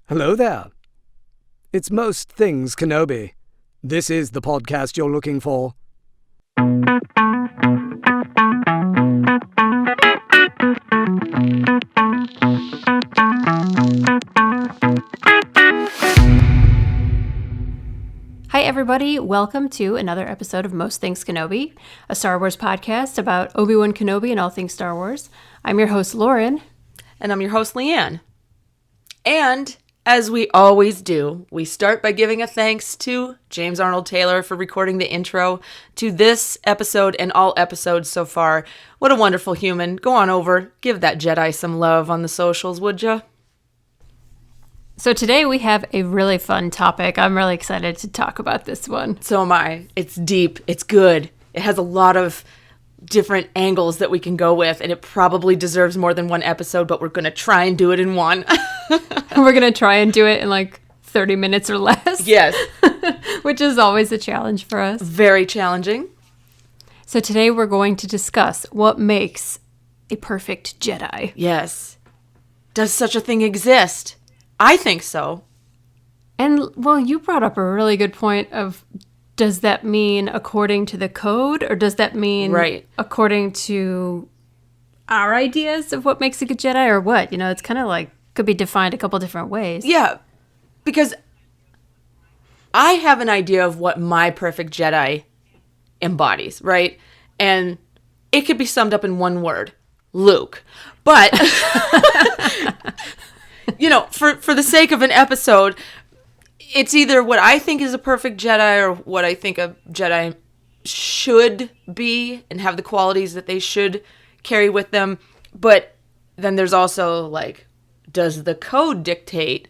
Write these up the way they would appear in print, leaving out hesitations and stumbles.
Hello there. It's Most Things Kenobi. This is the podcast you're looking for. Hi everybody, welcome to another episode of Most Things Kenobi, a Star Wars podcast about Obi-Wan Kenobi and all things Star Wars. I'm your host, Lauren. And I'm your host, Leanne. And as we always do, we start by giving a thanks to James Arnold Taylor for recording the intro to this episode and all episodes so far. What a wonderful human. Go on over, give that Jedi some love on the socials, would ya? So today we have a really fun topic. I'm really excited to talk about this one. So am I. It's deep. It's good. It has a lot of different angles that we can go with, and it probably deserves more than one episode, but we're going to try and do it in one. We're going to try and do it in like 30 minutes or less. Yes. Which is always a challenge for us. Very challenging. So today we're going to discuss what makes a perfect Jedi. Yes. Does such a thing exist? I think so. And, well, you brought up a really good point of, does that mean according to the code, or does that mean according to our ideas of what makes a good Jedi, or what? You know, it's kind of like, could be defined a couple different ways. Yeah, because I have an idea of what my perfect Jedi embodies, right? And it could be summed up in one word, Luke. But, you know, for the sake of an episode, it's either what I think is a perfect Jedi or what I think a Jedi should be and have the qualities that they should carry with them. But then there's also, like, does the code dictate,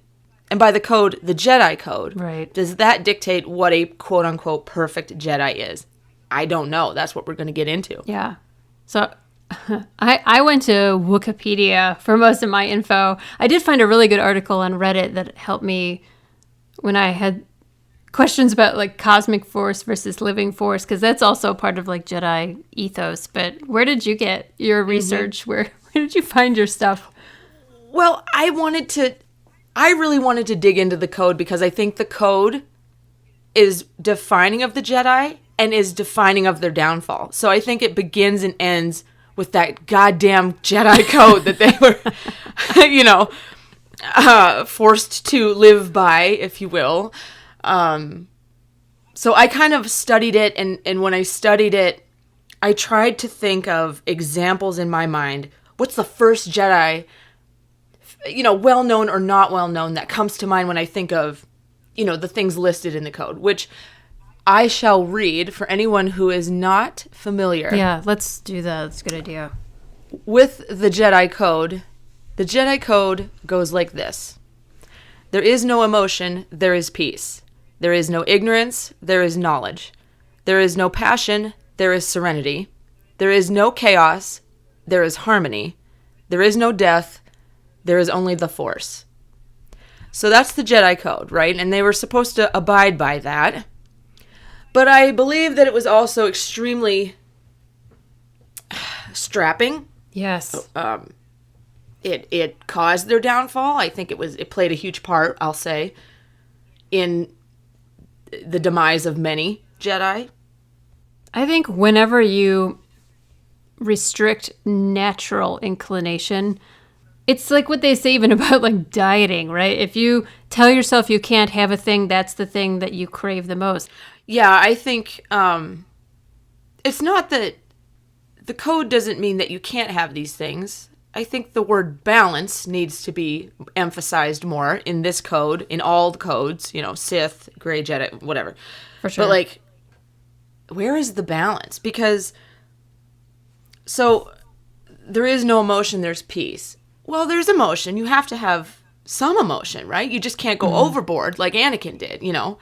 and by the code, the Jedi Code, right? Does that dictate what a quote-unquote perfect Jedi is? I don't know. That's what we're going to get into. Yeah. So I went to Wikipedia for most of my info. I did find a really good article on Reddit that helped me when I had questions about like cosmic force versus living force, because that's also part of like Jedi ethos. But where did you get your research? Mm-hmm. Where did you find your stuff? Well, I really wanted to dig into the code because I think the code is defining of the Jedi and is defining of their downfall. So I think it begins and ends with that goddamn Jedi Code that they were, you know, forced to live by, if you will. So I kind of studied it, and when I studied it, I tried to think of examples in my mind. What's the first Jedi, you know, well-known or not well-known, that comes to mind when I think of, you know, the things listed in the code, which I shall read for anyone who is not familiar. Yeah, let's do that. That's a good idea. With the Jedi Code, the Jedi Code goes like this. There is no emotion, there is peace. There is no ignorance, there is knowledge. There is no passion, there is serenity. There is no chaos, there is harmony. There is no death, there is only the Force. So that's the Jedi Code, right? And they were supposed to abide by that. But I believe that it was also extremely strapping. Yes. It caused their downfall. I think it played a huge part, I'll say, in the demise of many Jedi. I think whenever you restrict natural inclination, it's like what they say even about like dieting, right? If you tell yourself you can't have a thing, that's the thing that you crave the most. Yeah, I think it's not that the code doesn't mean that you can't have these things. I think the word balance needs to be emphasized more in this code, in all the codes, you know, Sith, Grey Jedi, whatever. For sure. But, like, where is the balance? Because, so, there is no emotion, there's peace. Well, there's emotion. You have to have some emotion, right? You just can't go overboard like Anakin did, you know?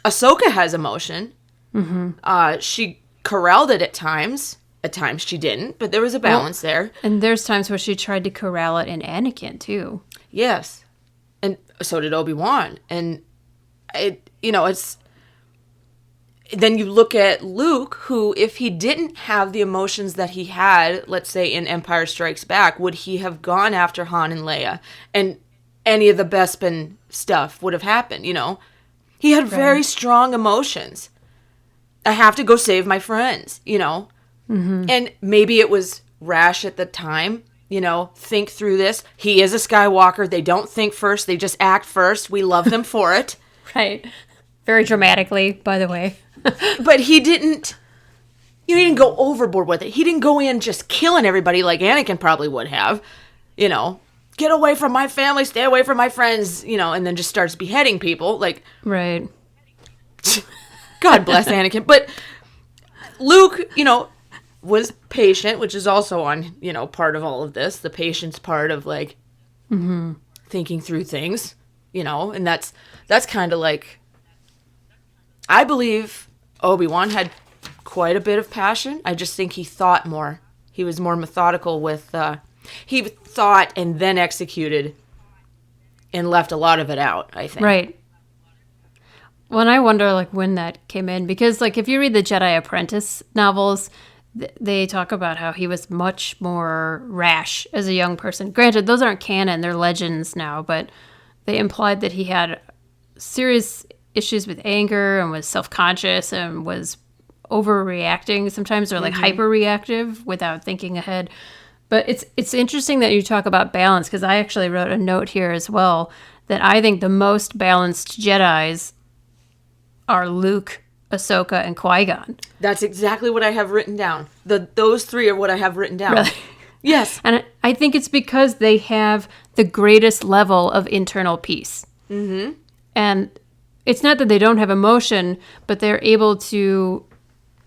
Ahsoka has emotion. Mm-hmm. She corralled it at times. At times she didn't, but there was a balance there. And there's times where she tried to corral it in Anakin, too. Yes. And so did Obi-Wan. And, it's... Then you look at Luke, who, if he didn't have the emotions that he had, let's say in Empire Strikes Back, would he have gone after Han and Leia? And any of the Bespin stuff would have happened, you know? He had very strong emotions. I have to go save my friends, you know? Mm-hmm. And maybe it was rash at the time, you know, think through this. He is a Skywalker. They don't think first. They just act first. We love them for it. Right. Very dramatically, by the way. But he didn't go overboard with it. He didn't go in just killing everybody like Anakin probably would have, you know? Get away from my family, stay away from my friends, you know, and then just starts beheading people. Like, right. God bless Anakin. But Luke, you know, was patient, which is also on, you know, part of all of this. The patience part of, like, thinking through things, you know, and that's kind of like, I believe Obi-Wan had quite a bit of passion. I just think he thought more. He was more methodical with, he thought and then executed and left a lot of it out, I think. Right. Well, and I wonder, like, when that came in. Because, like, if you read the Jedi Apprentice novels, they talk about how he was much more rash as a young person. Granted, those aren't canon. They're legends now. But they implied that he had serious issues with anger and was self-conscious and was overreacting sometimes, or, like, hyper-reactive without thinking ahead. But it's interesting that you talk about balance, because I actually wrote a note here as well that I think the most balanced Jedis are Luke, Ahsoka, and Qui-Gon. That's exactly what I have written down. Those three are what I have written down. Really? Yes. And I think it's because they have the greatest level of internal peace. Mm-hmm. And it's not that they don't have emotion, but they're able to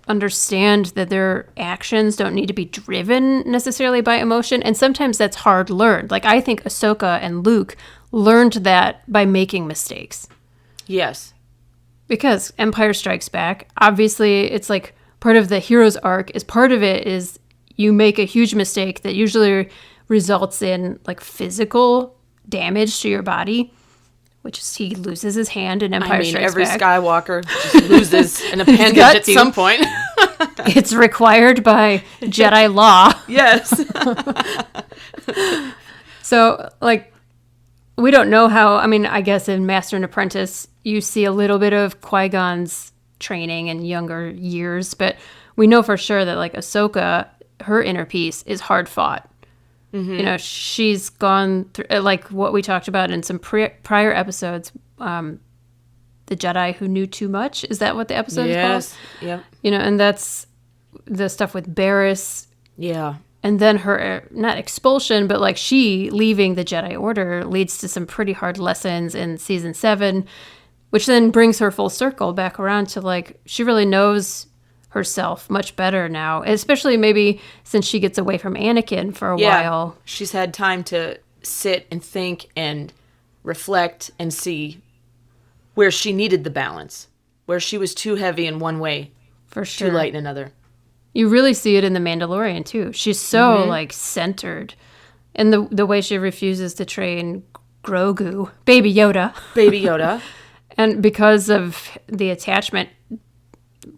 understand that their actions don't need to be driven necessarily by emotion. And sometimes that's hard learned. Like, I think Ahsoka and Luke learned that by making mistakes. Yes. Because Empire Strikes Back, obviously, it's like part of the hero's arc is part of it is you make a huge mistake that usually results in, like, physical damage to your body, which is he loses his hand in Empire Strikes Back. Every Skywalker just loses an appendage at some point. It's required by Jedi law. Yes. So, like, we don't know how, I mean, I guess in Master and Apprentice, you see a little bit of Qui-Gon's training in younger years, but we know for sure that, like, Ahsoka, her inner peace is hard fought. Mm-hmm. You know, she's gone through, like what we talked about in some prior episodes, the Jedi who knew too much. Is that what the episode is called? Yes. Yep. You know, and that's the stuff with Barriss. Yeah. And then her, not expulsion, but, like, she leaving the Jedi Order leads to some pretty hard lessons in season 7, which then brings her full circle back around to, like, she really knows herself much better now, especially maybe since she gets away from Anakin for a while. She's had time to sit and think and reflect and see where she needed the balance, where she was too heavy in one way, for sure, too light in another. You really see it in The Mandalorian, too. She's so, like, centered. And the way she refuses to train Grogu, Baby Yoda. Baby Yoda. And because of the attachment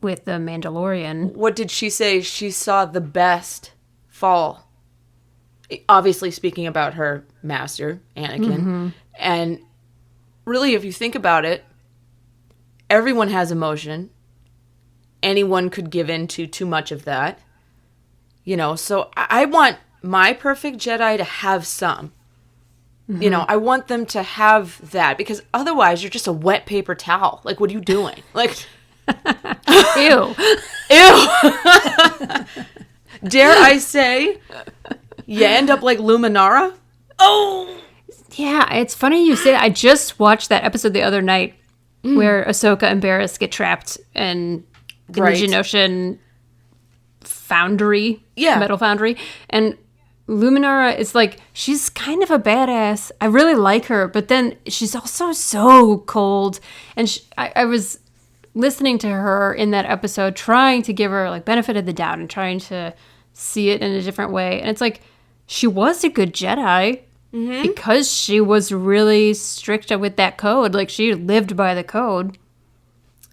with the Mandalorian. What did she say? She saw the best fall. Obviously speaking about her master, Anakin. Mm-hmm. And really, if you think about it, everyone has emotion. Anyone could give in to too much of that. You know, so I want my perfect Jedi to have some. Mm-hmm. You know, I want them to have that, because otherwise you're just a wet paper towel. Like, what are you doing? Like... Ew. Ew. Dare I say, you end up like Luminara? Oh. Yeah, it's funny you say that. I just watched that episode the other night where Ahsoka and Barriss get trapped in the Genoshan foundry, metal foundry. And Luminara is like, she's kind of a badass. I really like her, but then she's also so cold. And I was listening to her in that episode, trying to give her, like, benefit of the doubt and trying to see it in a different way. And it's like, she was a good Jedi because she was really strict with that code. Like, she lived by the code.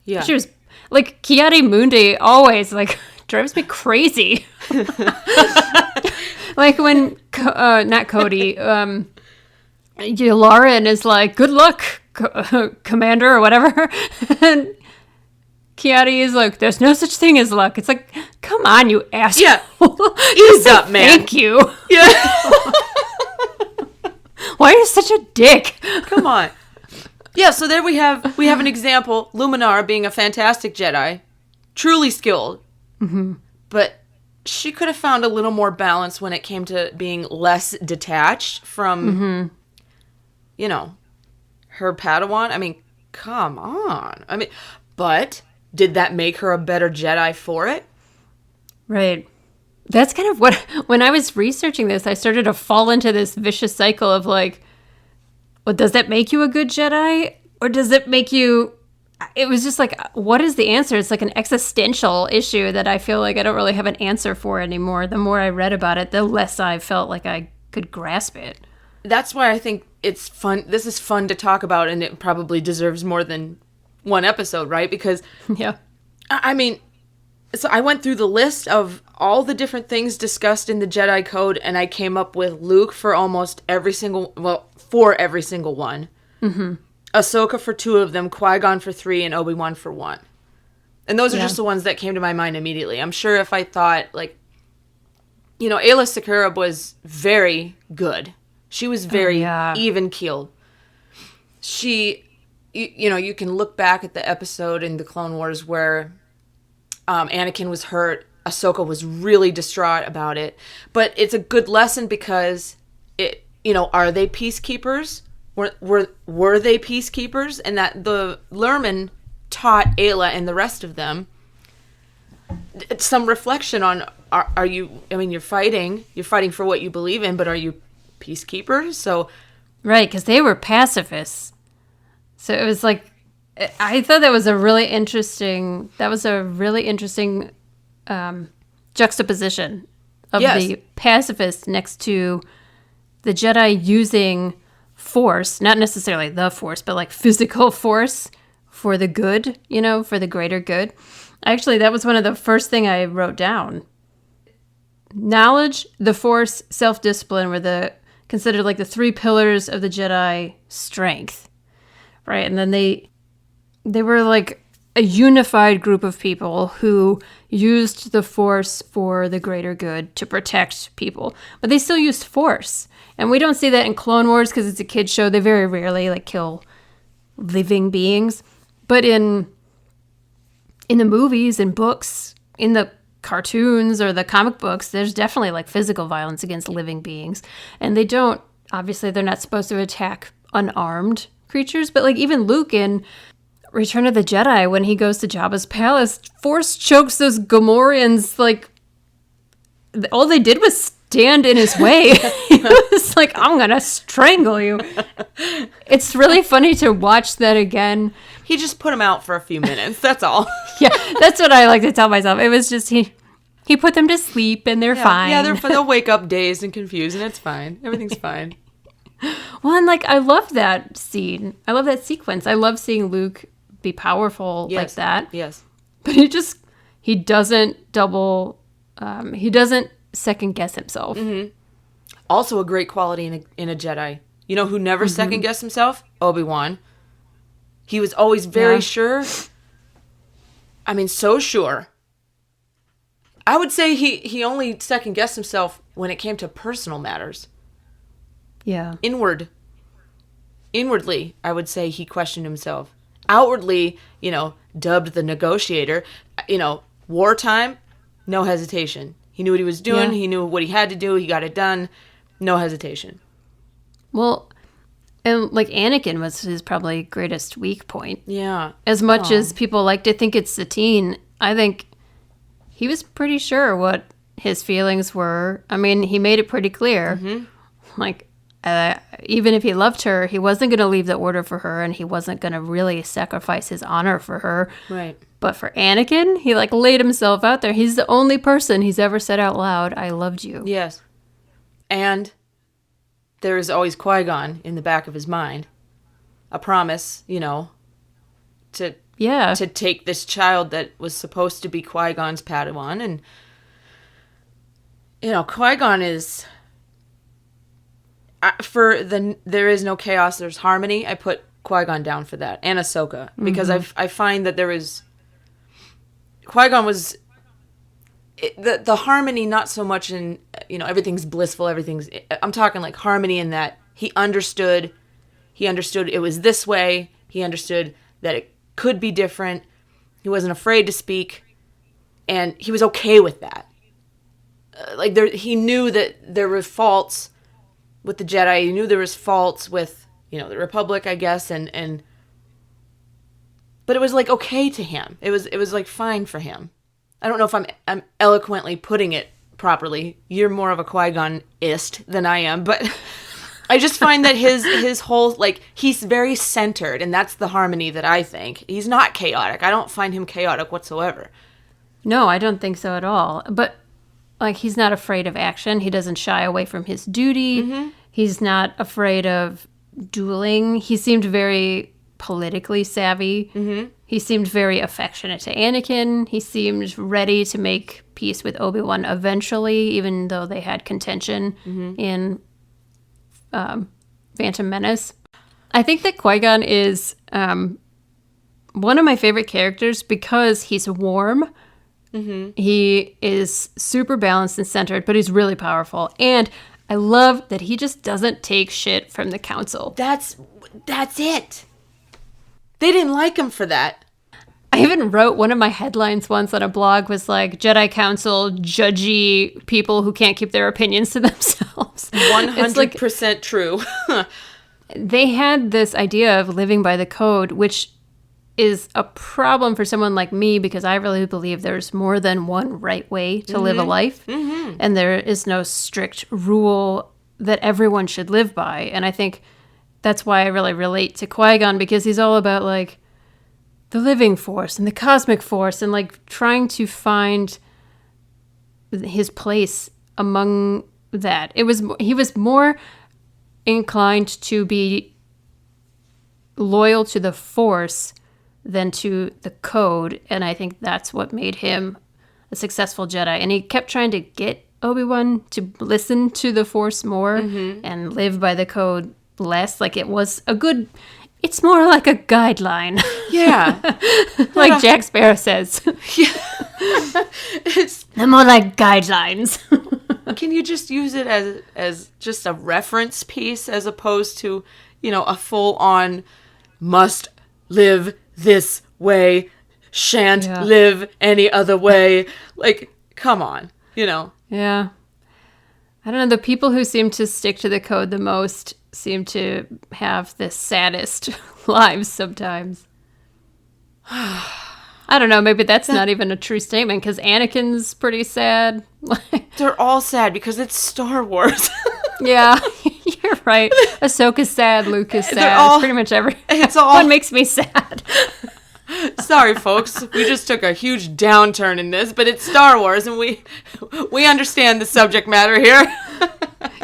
Yeah. She was, like, Ki-Adi-Mundi always, like, drives me crazy. Like, when, not Cody, Lauren is like, good luck, Commander, or whatever. And Kiadi is like, there's no such thing as luck. It's like, come on, you asshole. Yeah. Ease up, man. Thank you. Yeah. Why are you such a dick? Come on. Yeah, so there we have an example. Luminar being a fantastic Jedi, truly skilled. Mm-hmm. But she could have found a little more balance when it came to being less detached from, her Padawan. I mean, come on. I mean, but did that make her a better Jedi for it? Right. That's kind of what, when I was researching this, I started to fall into this vicious cycle of like, well, does that make you a good Jedi? Or does it make you, it was just like, what is the answer? It's like an existential issue that I feel like I don't really have an answer for anymore. The more I read about it, the less I felt like I could grasp it. That's why I think it's fun. This is fun to talk about, and it probably deserves more than one episode, right? Because, yeah, I mean, so I went through the list of all the different things discussed in the Jedi Code, and I came up with Luke for almost every single one. Mm-hmm. Ahsoka for 2 of them, Qui-Gon for 3, and Obi-Wan for 1. And those are just the ones that came to my mind immediately. I'm sure if I thought, like, Aayla Secura was very good. She was very even-keeled. She, you can look back at the episode in the Clone Wars where Anakin was hurt. Ahsoka was really distraught about it. But it's a good lesson because, are they peacekeepers? Were they peacekeepers? And that the Lurman taught Aayla and the rest of them some reflection on, are you, I mean, you're fighting for what you believe in, but are you peacekeepers? So, right, because they were pacifists. So it was like, I thought that was a really interesting juxtaposition of the pacifists next to the Jedi using force, not necessarily the force, but like physical force for the good, for the greater good. Actually, that was one of the first thing I wrote down. Knowledge, the force, self-discipline were considered like the 3 pillars of the Jedi strength, right? And then they were like a unified group of people who used the force for the greater good to protect people, but they still used force. And we don't see that in Clone Wars because it's a kid's show. They very rarely like kill living beings. But in the movies and books, in the cartoons or the comic books, there's definitely like physical violence against living beings. And obviously they're not supposed to attack unarmed creatures. But like even Luke in Return of the Jedi, when he goes to Jabba's palace, force chokes those Gamorreans. Like all they did was stand in his way. He was like, I'm gonna strangle you. It's really funny to watch that again. He just put him out for a few minutes, that's all. Yeah, that's what I like to tell myself. It was just he put them to sleep and they're fine. Yeah, they'll wake up dazed and confused and it's fine. Everything's fine. Well, and like I love that scene. I love that sequence. I love seeing Luke be powerful like that. Yes. But he doesn't second guess himself. Mm-hmm. Also a great quality in a Jedi. You know who never second guessed himself? Obi-Wan. He was always very sure. I mean, so sure. I would say he only second guessed himself when it came to personal matters. Yeah. Inwardly, I would say he questioned himself. Outwardly, dubbed the negotiator, wartime, no hesitation. He knew what he was doing. Yeah. He knew what he had to do. He got it done. No hesitation. Well, and like Anakin was his probably greatest weak point. Yeah. As much as people like to think it's Satine, I think he was pretty sure what his feelings were. I mean, he made it pretty clear. Mm-hmm. Like, even if he loved her, he wasn't going to leave the Order for her, and he wasn't going to really sacrifice his honor for her. Right. But for Anakin, he like laid himself out there. He's the only person he's ever said out loud, "I loved you." Yes. And there is always Qui-Gon in the back of his mind. A promise, to take this child that was supposed to be Qui-Gon's Padawan. And, Qui-Gon is... there is no chaos, there's harmony, I put Qui-Gon down for that, and Ahsoka, because I find that Qui-Gon was the harmony, not so much in, everything's blissful, I'm talking like harmony in that he understood it was this way, he understood that it could be different, he wasn't afraid to speak, and he was okay with that. He knew that there were faults with the Jedi, he knew there was faults with, the Republic, I guess, but it was like okay to him. It was like fine for him. I don't know if I'm eloquently putting it properly. You're more of a Qui-Gon-ist than I am, but I just find that his whole, he's very centered, and that's the harmony that I think. He's not chaotic. I don't find him chaotic whatsoever. No, I don't think so at all. But, he's not afraid of action. He doesn't shy away from his duty. Mm-hmm. He's not afraid of dueling. He seemed very politically savvy. Mm-hmm. He seemed very affectionate to Anakin. He seemed ready to make peace with Obi-Wan eventually, even though they had contention in Phantom Menace. I think that Qui-Gon is one of my favorite characters because he's warm. Mm-hmm. He is super balanced and centered, but he's really powerful. And I love that he just doesn't take shit from the council. That's it. They didn't like him for that. I even wrote one of my headlines once on a blog was Jedi Council judgy people who can't keep their opinions to themselves. 100% true. They had this idea of living by the code, which is a problem for someone like me because I really believe there's more than one right way to live a life. Mm-hmm. And there is no strict rule that everyone should live by. And I think that's why I really relate to Qui-Gon, because he's all about the living force and the cosmic force and trying to find his place among that. He was more inclined to be loyal to the Force than to the code, and I think that's what made him a successful Jedi. And he kept trying to get Obi-Wan to listen to the Force more and live by the code less. It's more like a guideline. Yeah. Like Jack Sparrow says. Yeah. They're more like guidelines. Can you just use it as just a reference piece as opposed to, a full-on must live this way, shan't live any other way? Come on, Yeah. I don't know. The people who seem to stick to the code the most seem to have the saddest lives sometimes. I don't know. Maybe that's not even a true statement because Anakin's pretty sad. They're all sad because it's Star Wars. Yeah, you're right. Ahsoka's sad. Luke is sad. Pretty much everyone makes me sad. Sorry, folks. We just took a huge downturn in this, but it's Star Wars, and we understand the subject matter here.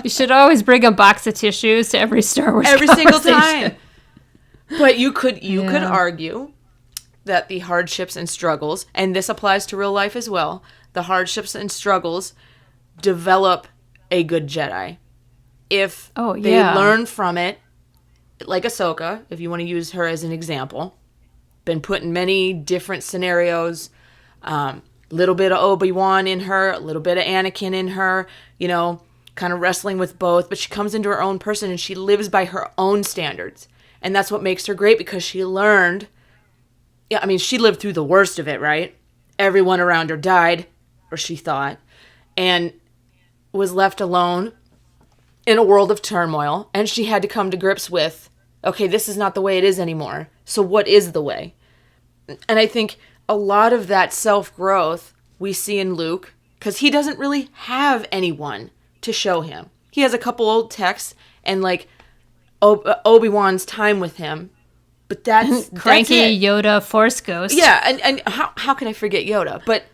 You should always bring a box of tissues to every Star Wars every single time. But you could argue that the hardships and struggles, and this applies to real life as well, the hardships and struggles develop a good Jedi. If they learn from it, like Ahsoka, if you want to use her as an example, been put in many different scenarios, little bit of Obi-Wan in her, a little bit of Anakin in her, kind of wrestling with both, but she comes into her own person and she lives by her own standards. And that's what makes her great because she learned, she lived through the worst of it, right? Everyone around her died, or she thought, and was left alone in a world of turmoil, and she had to come to grips with, okay, this is not the way it is anymore. So what is the way? And I think a lot of that self-growth we see in Luke, because he doesn't really have anyone to show him. He has a couple old texts and Obi-Wan's time with him, but that's cranky Yoda Force Ghost. Yeah, and how can I forget Yoda? But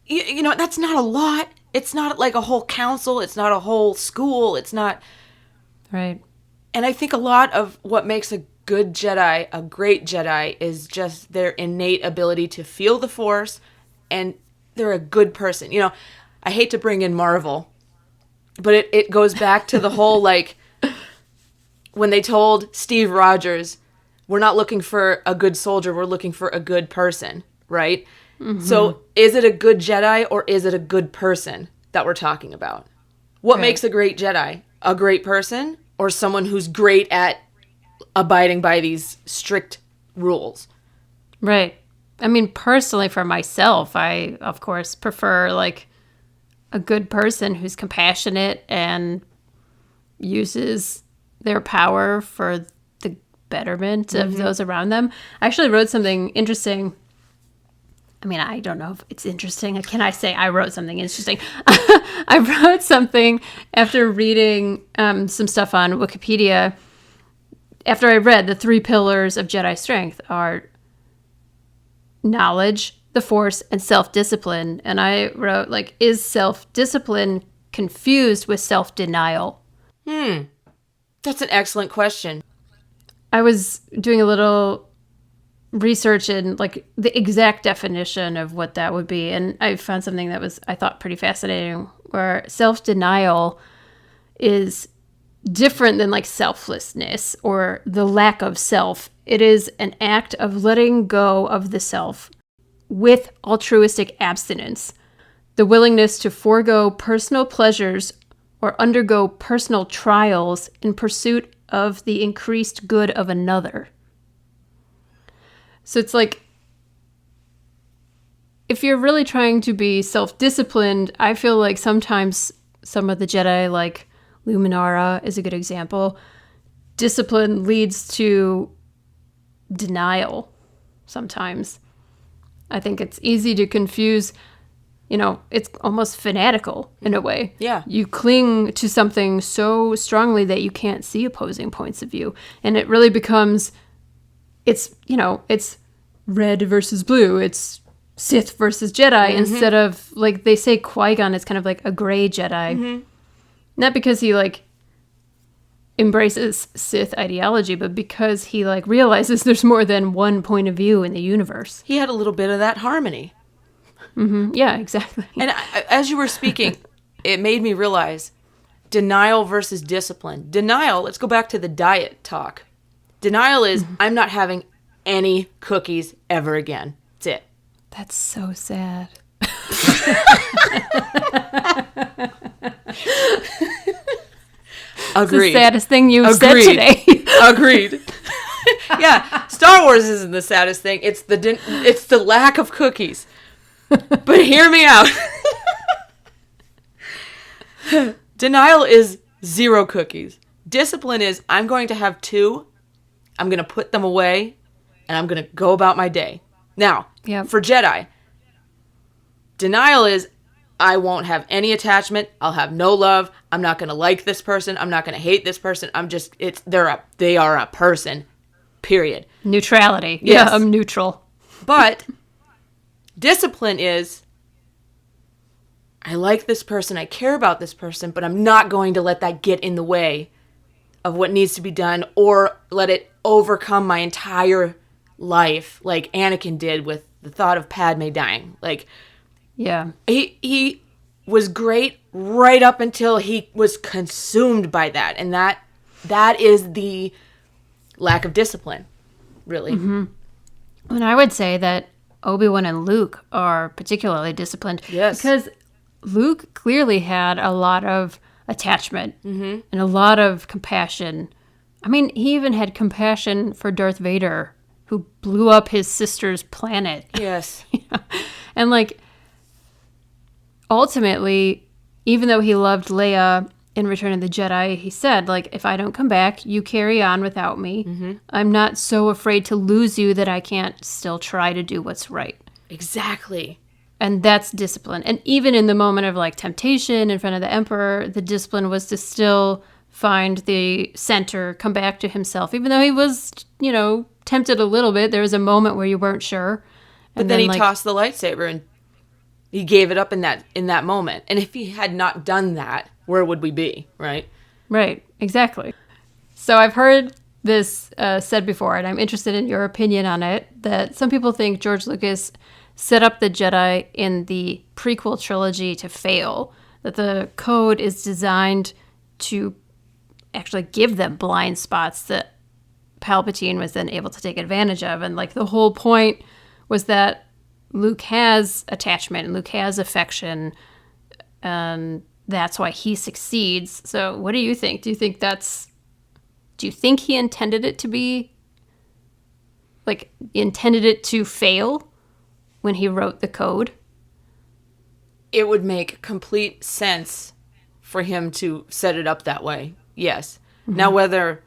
that's not a lot. It's not like a whole council. It's not a whole school. It's not right. And I think a lot of what makes a good Jedi, a great Jedi, is just their innate ability to feel the Force, and they're a good person. I hate to bring in Marvel, but it goes back to the whole when they told Steve Rogers, we're not looking for a good soldier, we're looking for a good person, right? Mm-hmm. So is it a good Jedi or is it a good person that we're talking about? What makes a great Jedi? A great person or someone who's great at abiding by these strict rules? Right. I mean, personally for myself, I, of course, prefer like a good person who's compassionate and uses their power for the betterment of those around them. I actually wrote something interesting. I mean, I don't know if it's interesting. Can I say I wrote something interesting? I wrote something after reading some stuff on Wikipedia. After I read the 3 pillars of Jedi strength are knowledge, the Force, and self-discipline. And I wrote, like, is self-discipline confused with self-denial? That's an excellent question. I was doing a little research in like the exact definition of what that would be, and I found something that was, I thought, pretty fascinating, where self-denial is different than like selflessness or the lack of self. It is an act of letting go of the self with altruistic abstinence, the willingness to forego personal pleasures or undergo personal trials in pursuit of the increased good of another. So it's like, if you're really trying to be self-disciplined, I feel like sometimes some of the Jedi, like Luminara is a good example, discipline leads to denial sometimes. I think it's easy to confuse, you know, it's almost fanatical in a way. Yeah. You cling to something so strongly that you can't see opposing points of view. And it really becomes, it's, you know, it's red versus blue. It's Sith versus Jedi instead of, like, they say Qui-Gon is kind of like a gray Jedi. Not because he, like, embraces Sith ideology, but because he, like, realizes there's more than one point of view in the universe. He had a little bit of that harmony. Yeah, exactly. And as you were speaking, it made me realize denial versus discipline. Denial, let's go back to the diet talk. Denial is, I'm not having any cookies ever again. That's it. That's so sad. Agreed. It's the saddest thing you've said today. Agreed. Yeah, Star Wars isn't the saddest thing. It's the lack of cookies. But hear me out. Denial is 0 cookies. Discipline is, I'm going to have 2, I'm going to put them away, and I'm going to go about my day. Now, for Jedi, denial is, I won't have any attachment, I'll have no love, I'm not going to like this person, I'm not going to hate this person, they are a person, period. Neutrality. Yes. Yeah, I'm neutral. But discipline is, I like this person, I care about this person, but I'm not going to let that get in the way of what needs to be done or let it overcome my entire life, like Anakin did with the thought of Padme dying. Like, yeah, he was great right up until he was consumed by that, and that is the lack of discipline, really. And I would say that Obi-Wan and Luke are particularly disciplined. Yes. Because Luke clearly had a lot of attachment and a lot of compassion. I mean, he even had compassion for Darth Vader, who blew up his sister's planet. Yes. And, like, ultimately, even though he loved Leia in Return of the Jedi, he said, like, if I don't come back, you carry on without me. I'm not so afraid to lose you that I can't still try to do what's right. Exactly. And that's discipline. And even in the moment of, like, temptation in front of the Emperor, the discipline was to still find the center, come back to himself. Even though he was, you know, tempted a little bit, there was a moment where you weren't sure. But then he tossed the lightsaber and he gave it up in that moment. And if he had not done that, where would we be, right? Right, exactly. So I've heard this said before, and I'm interested in your opinion on it, that some people think George Lucas set up the Jedi in the prequel trilogy to fail, that the code is designed to actually give them blind spots that Palpatine was then able to take advantage of. And like the whole point was that Luke has attachment and Luke has affection, and that's why he succeeds. So what do you think? Do you think he intended it to be, like, intended it to fail when he wrote the code? It would make complete sense for him to set it up that way. Yes. Mm-hmm. Now, whether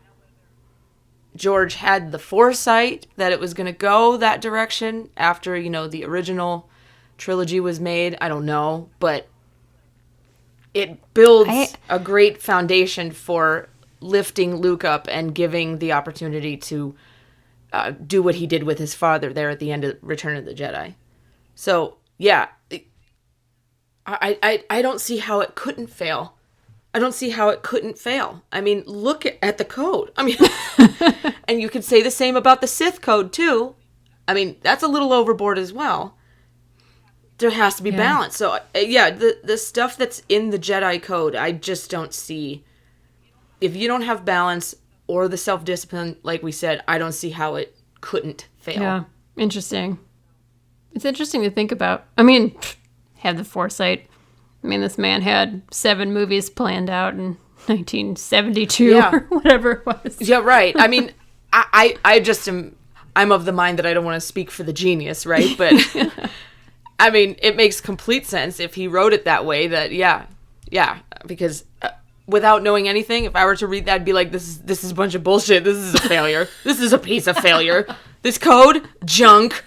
George had the foresight that it was going to go that direction after, you know, the original trilogy was made, I don't know. But it builds a great foundation for lifting Luke up and giving the opportunity to do what he did with his father there at the end of Return of the Jedi. So, yeah, I don't see how it couldn't fail. I don't see how it couldn't fail. I mean, look at the code. I mean, and you could say the same about the Sith code, too. I mean, that's a little overboard as well. There has to be balance. So, yeah, the stuff that's in the Jedi Code, I just don't see. If you don't have balance or the self-discipline, like we said, I don't see how it couldn't fail. Yeah, interesting. It's interesting to think about. I mean, have the foresight. I mean, this man had 7 movies planned out in 1972 or whatever it was. Yeah, right. I mean, I just am, I'm of the mind that I don't want to speak for the genius, right? But, I mean, it makes complete sense if he wrote it that way that, yeah, because without knowing anything, if I were to read that, I'd be like, this is a bunch of bullshit. This is a failure. This is a piece of failure. This code, junk.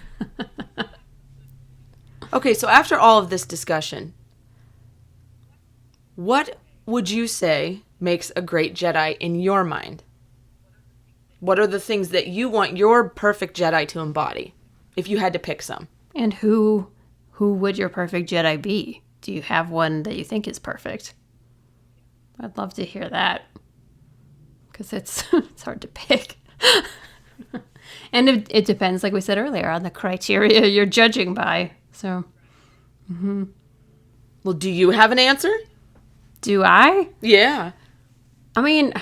Okay, so after all of this discussion, what would you say makes a great Jedi in your mind? What are the things that you want your perfect Jedi to embody, if you had to pick some? And who would your perfect Jedi be? Do you have one that you think is perfect? I'd love to hear that, because it's hard to pick. And it depends, like we said earlier, on the criteria you're judging by. So, Well, do you have an answer? Do I? Yeah. I mean,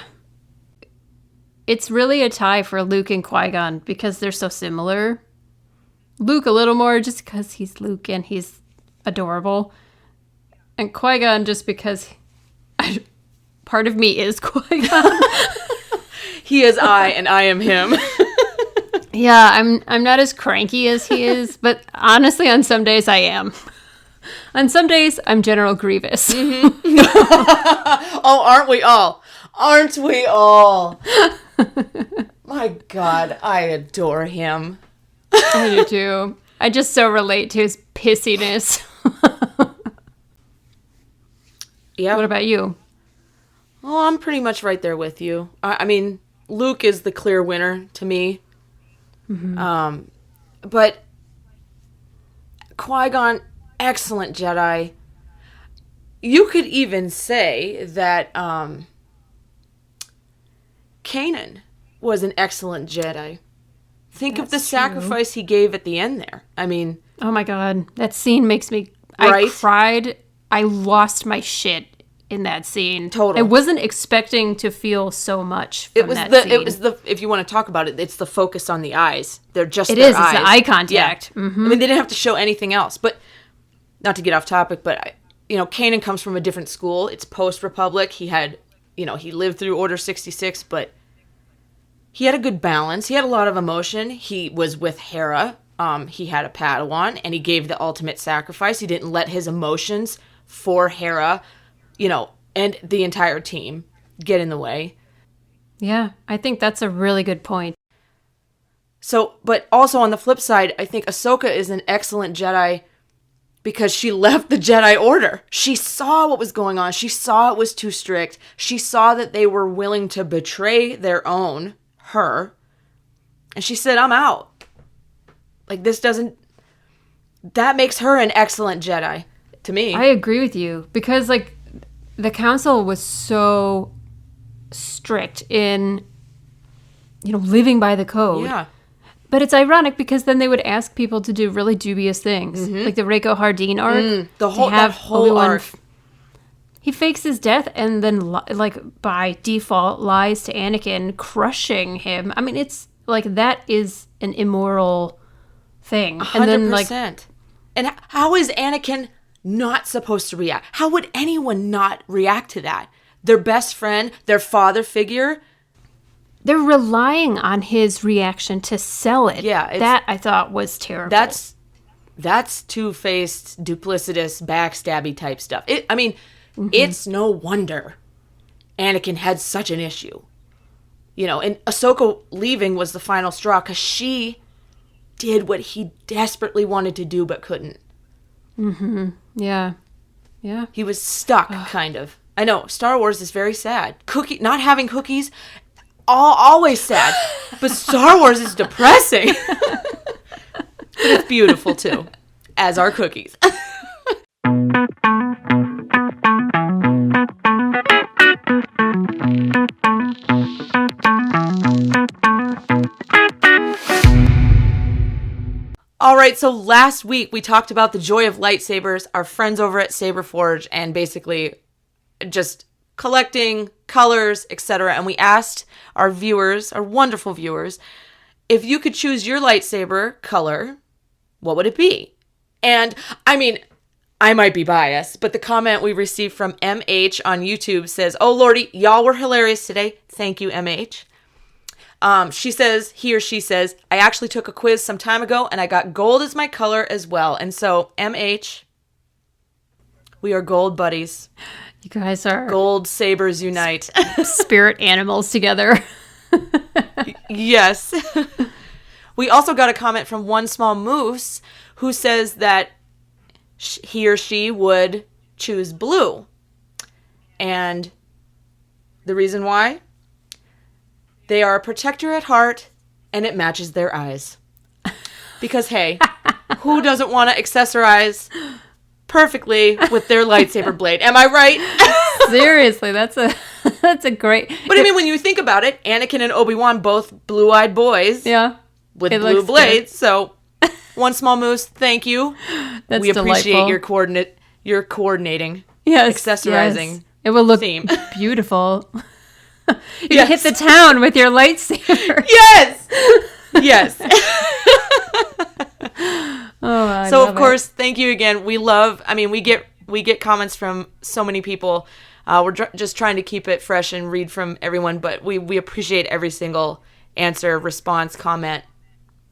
it's really a tie for Luke and Qui-Gon because they're so similar. Luke a little more just because he's Luke and he's adorable. And Qui-Gon just because part of me is Qui-Gon. He is I and I am him. Yeah, I'm not as cranky as he is, but honestly, on some days I am. On some days, I'm General Grievous. Mm-hmm. Oh, aren't we all? Aren't we all? My God, I adore him. I do too. I just so relate to his pissiness. Yeah. What about you? Oh, I'm pretty much right there with you. I mean, Luke is the clear winner to me. Mm-hmm. But Qui-Gon, excellent Jedi. You could even say that Kanan was an excellent Jedi. Think of the sacrifice he gave at the end there. I mean... Oh my God. That scene makes me... Right? I cried. I lost my shit in that scene. Total. I wasn't expecting to feel so much from that scene. It was the, if you want to talk about it, it's the focus on the eyes. They're just It their is. eyes. It's the eye contact. Yeah. Mm-hmm. I mean, they didn't have to show anything else. But, not to get off topic, but, Kanan comes from a different school. It's post-Republic. He had, he lived through Order 66, but he had a good balance. He had a lot of emotion. He was with Hera. He had a Padawan, and he gave the ultimate sacrifice. He didn't let his emotions for Hera, and the entire team get in the way. Yeah, I think that's a really good point. So, but also on the flip side, I think Ahsoka is an excellent Jedi because she left the Jedi Order. She saw what was going on. She saw it was too strict. She saw that they were willing to betray their own, her. And she said, I'm out. Like, that makes her an excellent Jedi to me. I agree with you because, like, the council was so strict in, living by the code. Yeah. But it's ironic because then they would ask people to do really dubious things, like the Reiko Hardin arc. That whole Obi-Wan arc. He fakes his death and then, like, by default, lies to Anakin, crushing him. I mean, it's, like, that is an immoral thing. 100%. And then, like, and how is Anakin not supposed to react? How would anyone not react to that? Their best friend, their father figure. they're relying on his reaction to sell it. Yeah, that I thought was terrible. That's two-faced, duplicitous, backstabby type stuff. It's no wonder Anakin had such an issue. You know, and Ahsoka leaving was the final straw because she did what he desperately wanted to do but couldn't. Yeah. He was stuck, kind of. I know, Star Wars is very sad. Not having cookies, always sad. But Star Wars is depressing. But it's beautiful, too. As are cookies. All right, so last week we talked about the joy of lightsabers, our friends over at Saberforge, and basically just collecting colors, etc. And we asked our viewers, our wonderful viewers, if you could choose your lightsaber color, what would it be? And I mean, I might be biased, but the comment we received from MH on YouTube says, "Oh lordy, y'all were hilarious today. Thank you, MH." She says, "I actually took a quiz some time ago and I got gold as my color as well." And so, MH, we are gold buddies. You guys are Gold sabers unite. spirit animals together. Yes. We also got a comment from One Small Moose who says that he or she would choose blue. And the reason why? They are a protector at heart, and it matches their eyes. Because, hey, who doesn't want to accessorize perfectly with their lightsaber blade? Am I right? Seriously, that's a great... But I mean, when you think about it, Anakin and Obi-Wan, both blue-eyed boys with blue blades. Good. So, One Small Moose, thank you. That's we appreciate delightful. your coordinating, yes, accessorizing. Yes. It will look theme. Beautiful. You hit the town with your lightsaber. Yes. Yes. So of course, thank you again. We get comments from so many people. We're just trying to keep it fresh and read from everyone, but we appreciate every single answer, response, comment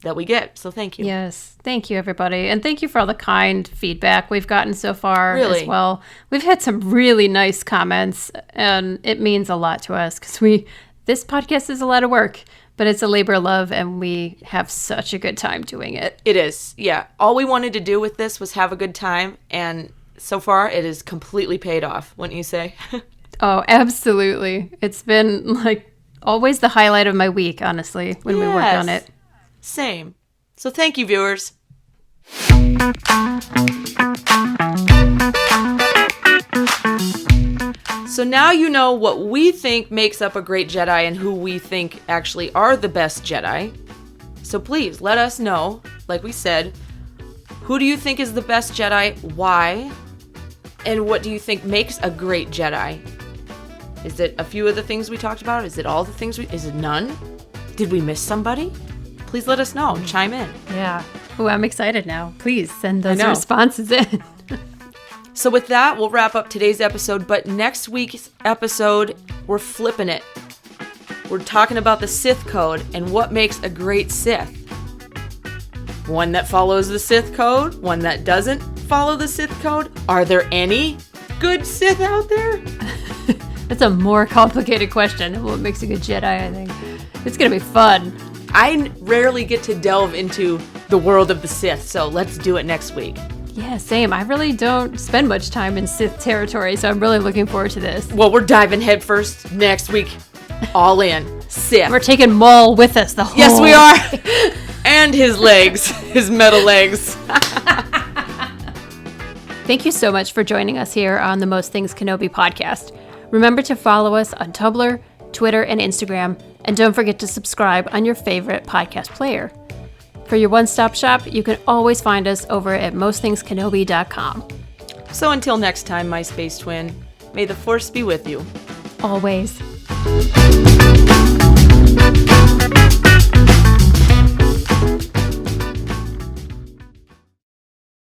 that we get. So thank you. Yes. Thank you, everybody. And thank you for all the kind feedback we've gotten so far as well. We've had some really nice comments, and it means a lot to us because this podcast is a lot of work, but it's a labor of love, and we have such a good time doing it. It is. Yeah. All we wanted to do with this was have a good time, and so far it is completely paid off, wouldn't you say? Oh, absolutely. It's been like always the highlight of my week, honestly, when we work on it. Same. So thank you, viewers. So now you know what we think makes up a great Jedi and who we think actually are the best Jedi. So please let us know, like we said, who do you think is the best Jedi, why, and what do you think makes a great Jedi? Is it a few of the things we talked about? Is it all the things is it none? Did we miss somebody? Please let us know. Chime in. Yeah. Oh, I'm excited now. Please send those responses in. So with that, we'll wrap up today's episode. But next week's episode, we're flipping it. We're talking about the Sith Code and what makes a great Sith. One that follows the Sith Code, one that doesn't follow the Sith Code. Are there any good Sith out there? That's a more complicated question of what makes a good Jedi, I think. It's going to be fun. I rarely get to delve into the world of the Sith, so let's do it next week. Yeah, same. I really don't spend much time in Sith territory, so I'm really looking forward to this. Well, we're diving headfirst next week. All in. Sith. We're taking Maul with us the whole... Yes, we are. And his legs. His metal legs. Thank you so much for joining us here on the Most Things Kenobi podcast. Remember to follow us on Tumblr, Twitter, and Instagram, and don't forget to subscribe on your favorite podcast player. For your one-stop shop, you can always find us over at mostthingskenobi.com. So until next time, my space twin, May the Force be with you. Always.